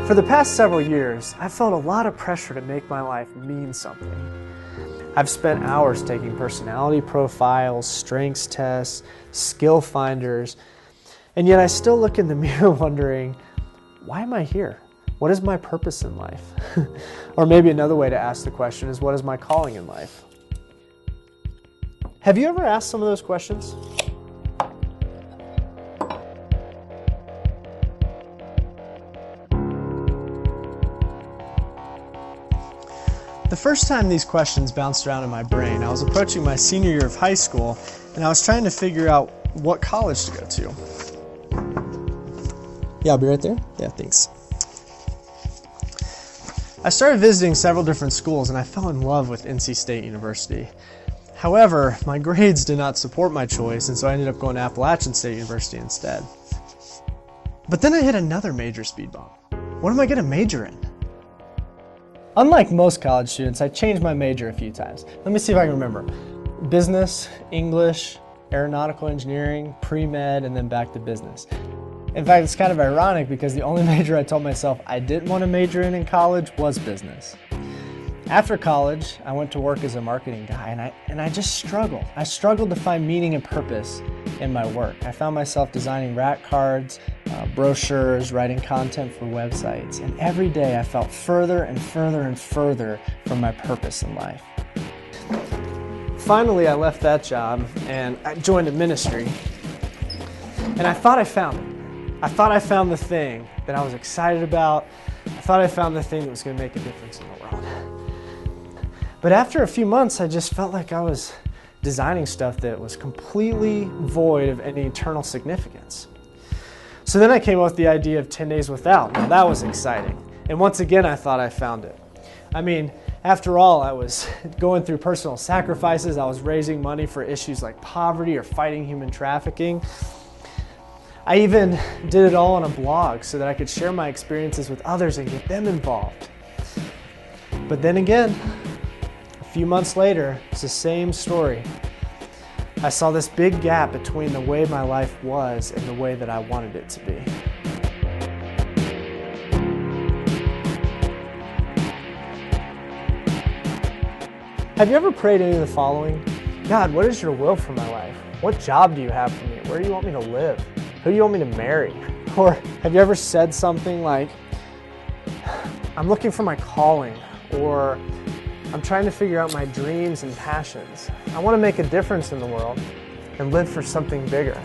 For the past several years, I've felt a lot of pressure to make my life mean something. I've spent hours taking personality profiles, strengths tests, skill finders, and yet I still look in the mirror wondering, why am I here? What is my purpose in life? Or maybe another way to ask the question is, what is my calling in life? Have you ever asked some of those questions? The first time these questions bounced around in my brain, I was approaching my senior year of high school, and I was trying to figure out what college to go to. Yeah, I'll be right there. Yeah, thanks. I started visiting several different schools, and I fell in love with NC State University. However, my grades did not support my choice, and so I ended up going to Appalachian State University instead. But then I hit another major speed bump. What am I going to major in? Unlike most college students, I changed my major a few times. Let me see if I can remember. Business, English, aeronautical engineering, pre-med, and then back to business. In fact, it's kind of ironic because the only major I told myself I didn't want to major in college was business. After college, I went to work as a marketing guy, and I just struggled. I struggled to find meaning and purpose in my work. I found myself designing rack cards, brochures, writing content for websites, and every day I felt further and further and further from my purpose in life. Finally, I left that job and I joined a ministry, and I thought I found it. I thought I found the thing that I was excited about. I thought I found the thing that was going to make a difference in the world. But after a few months, I just felt like I was designing stuff that was completely void of any eternal significance. So then I came up with the idea of 10 Days Without. Now that was exciting. And once again, I thought I found it. I mean, after all, I was going through personal sacrifices. I was raising money for issues like poverty or fighting human trafficking. I even did it all on a blog so that I could share my experiences with others and get them involved. But then again, a few months later, it's the same story. I saw this big gap between the way my life was and the way that I wanted it to be. Have you ever prayed any of the following? God, what is your will for my life? What job do you have for me? Where do you want me to live? Who do you want me to marry? Or have you ever said something like, I'm looking for my calling, or I'm trying to figure out my dreams and passions. I want to make a difference in the world and live for something bigger.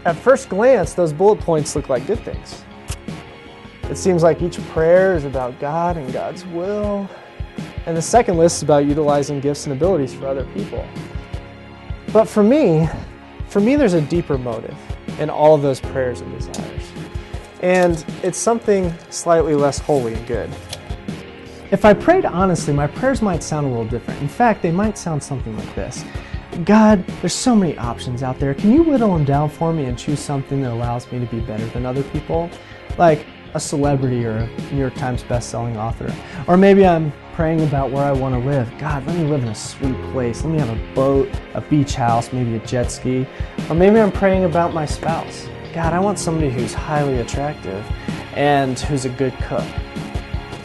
At first glance, those bullet points look like good things. It seems like each prayer is about God and God's will, and the second list is about utilizing gifts and abilities for other people. But for me there's a deeper motive in all of those prayers and desires. And it's something slightly less holy and good. If I prayed honestly, my prayers might sound a little different. In fact, they might sound something like this. God, there's so many options out there. Can you whittle them down for me and choose something that allows me to be better than other people? Like a celebrity or a New York Times best-selling author. Or maybe I'm praying about where I want to live. God, let me live in a sweet place. Let me have a boat, a beach house, maybe a jet ski. Or maybe I'm praying about my spouse. God, I want somebody who's highly attractive and who's a good cook.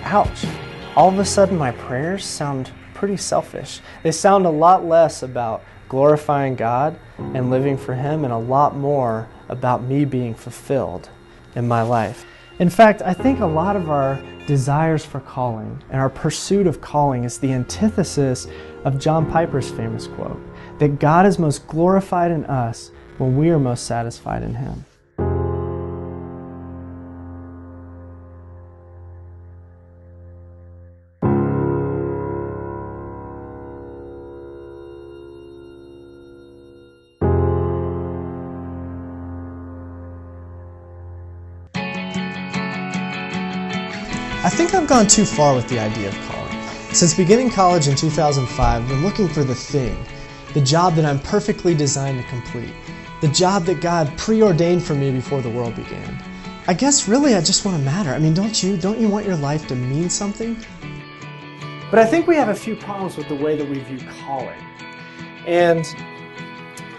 Ouch. All of a sudden my prayers sound pretty selfish. They sound a lot less about glorifying God and living for Him and a lot more about me being fulfilled in my life. In fact, I think a lot of our desires for calling and our pursuit of calling is the antithesis of John Piper's famous quote, that God is most glorified in us when we are most satisfied in Him. I think I've gone too far with the idea of calling. Since beginning college in 2005, I've been looking for the thing, the job that I'm perfectly designed to complete, the job that God preordained for me before the world began. I guess really I just want to matter. I mean, don't you want your life to mean something? But I think we have a few problems with the way that we view calling. And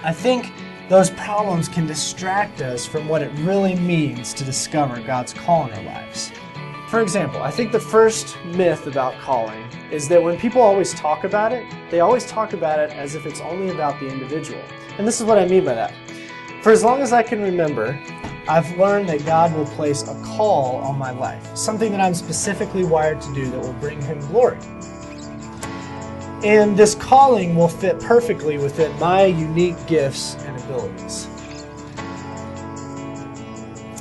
I think those problems can distract us from what it really means to discover God's call in our lives. For example, I think the first myth about calling is that when people always talk about it, they always talk about it as if it's only about the individual. And this is what I mean by that. For as long as I can remember, I've learned that God will place a call on my life, something that I'm specifically wired to do that will bring Him glory. And this calling will fit perfectly within my unique gifts and abilities.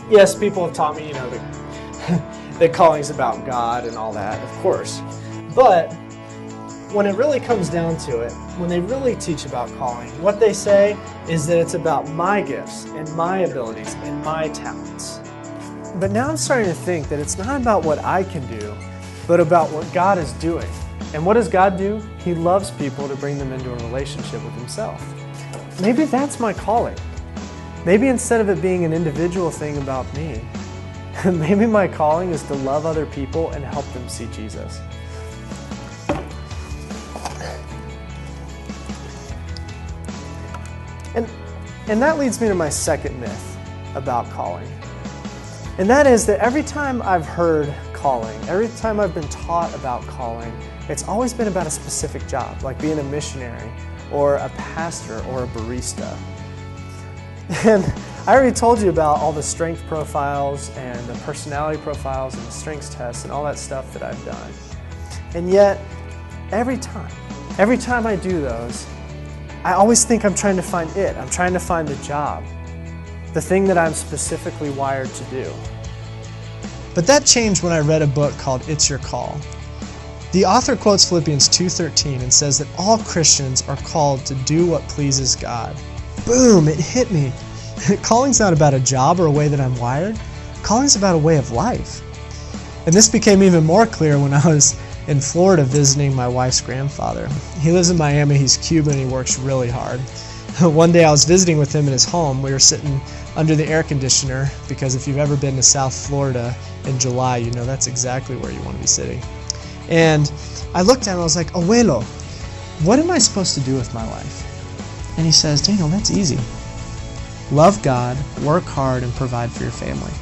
Yes, people have taught me, that calling's about God and all that, of course. But when it really comes down to it, when they really teach about calling, what they say is that it's about my gifts and my abilities and my talents. But now I'm starting to think that it's not about what I can do, but about what God is doing. And what does God do? He loves people to bring them into a relationship with Himself. Maybe that's my calling. Maybe instead of it being an individual thing about me, maybe my calling is to love other people and help them see Jesus. And that leads me to my second myth about calling. And that is that every time I've heard calling, every time I've been taught about calling, it's always been about a specific job, like being a missionary or a pastor or a barista. And I already told you about all the strength profiles and the personality profiles and the strengths tests and all that stuff that I've done. And yet, every time I do those, I always think I'm trying to find it. I'm trying to find the job, the thing that I'm specifically wired to do. But that changed when I read a book called It's Your Call. The author quotes Philippians 2:13 and says that all Christians are called to do what pleases God. Boom, it hit me. Calling's not about a job or a way that I'm wired. Calling's about a way of life. And this became even more clear when I was in Florida visiting my wife's grandfather. He lives in Miami, he's Cuban, he works really hard. One day I was visiting with him in his home. We were sitting under the air conditioner because if you've ever been to South Florida in July, you know that's exactly where you want to be sitting. And I looked at him and I was like, Abuelo, what am I supposed to do with my life? And he says, Daniel, that's easy. Love God, work hard, and provide for your family.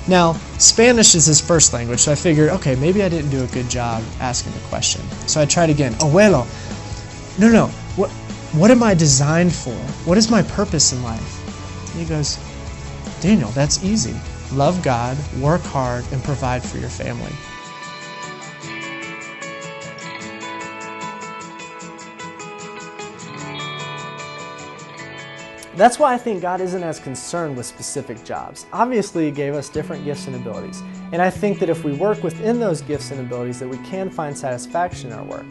Now, Spanish is his first language, so I figured, okay, maybe I didn't do a good job asking the question. So I tried again. Abuelo, no, what am I designed for? What is my purpose in life? And he goes, Daniel, that's easy. Love God, work hard, and provide for your family. That's why I think God isn't as concerned with specific jobs. Obviously, He gave us different gifts and abilities. And I think that if we work within those gifts and abilities, that we can find satisfaction in our work.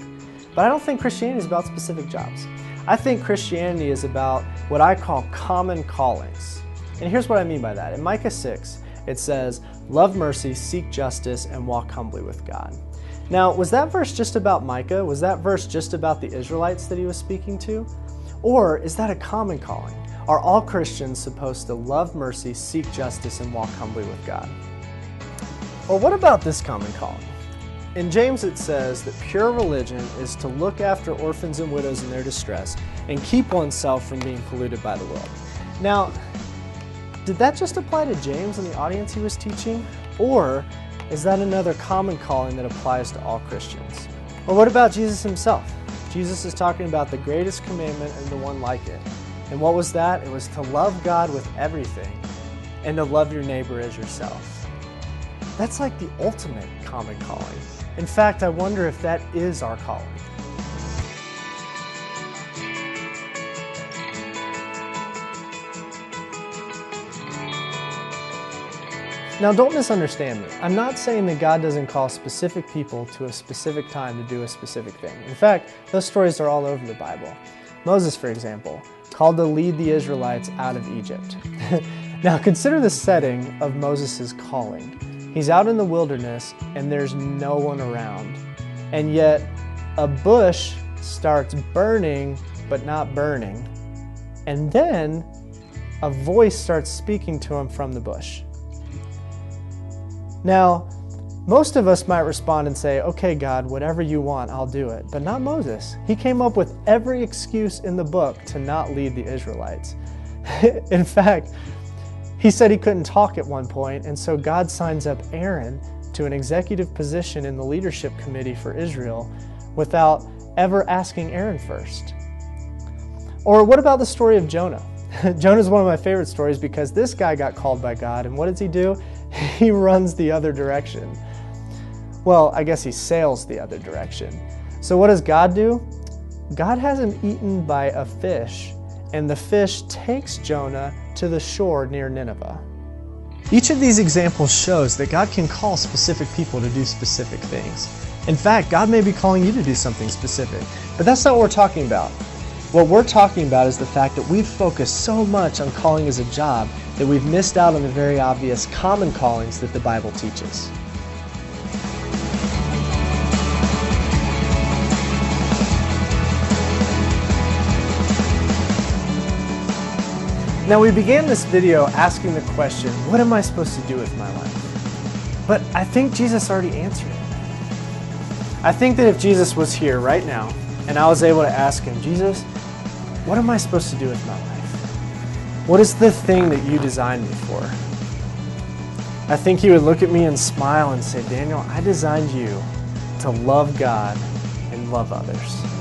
But I don't think Christianity is about specific jobs. I think Christianity is about what I call common callings. And here's what I mean by that. In Micah 6, it says, love mercy, seek justice, and walk humbly with God. Now, was that verse just about Micah? Was that verse just about the Israelites that he was speaking to? Or is that a common calling? Are all Christians supposed to love mercy, seek justice, and walk humbly with God? Or what about this common calling? In James it says that pure religion is to look after orphans and widows in their distress and keep oneself from being polluted by the world. Now, did that just apply to James and the audience he was teaching? Or is that another common calling that applies to all Christians? Or what about Jesus Himself? Jesus is talking about the greatest commandment and the one like it. And what was that? It was to love God with everything and to love your neighbor as yourself. That's like the ultimate common calling. In fact, I wonder if that is our calling. Now, don't misunderstand me. I'm not saying that God doesn't call specific people to a specific time to do a specific thing. In fact, those stories are all over the Bible. Moses, for example, called to lead the Israelites out of Egypt. Now, consider the setting of Moses' calling. He's out in the wilderness and there's no one around. And yet, a bush starts burning, but not burning. And then, a voice starts speaking to him from the bush. Now, most of us might respond and say, okay, God, whatever you want, I'll do it. But not Moses. He came up with every excuse in the book to not lead the Israelites. In fact, he said he couldn't talk at one point, and so God signs up Aaron to an executive position in the leadership committee for Israel without ever asking Aaron first? Or what about the story of Jonah? Jonah is one of my favorite stories because this guy got called by God, and what does he do? He runs the other direction. Well, I guess he sails the other direction. So what does God do? God has him eaten by a fish, and the fish takes Jonah to the shore near Nineveh. Each of these examples shows that God can call specific people to do specific things. In fact, God may be calling you to do something specific, but that's not what we're talking about. What we're talking about is the fact that we've focused so much on calling as a job that we've missed out on the very obvious common callings that the Bible teaches. Now, we began this video asking the question, what am I supposed to do with my life? But I think Jesus already answered it. I think that if Jesus was here right now and I was able to ask him, Jesus, what am I supposed to do with my life? What is the thing that you designed me for? I think he would look at me and smile and say, Daniel, I designed you to love God and love others.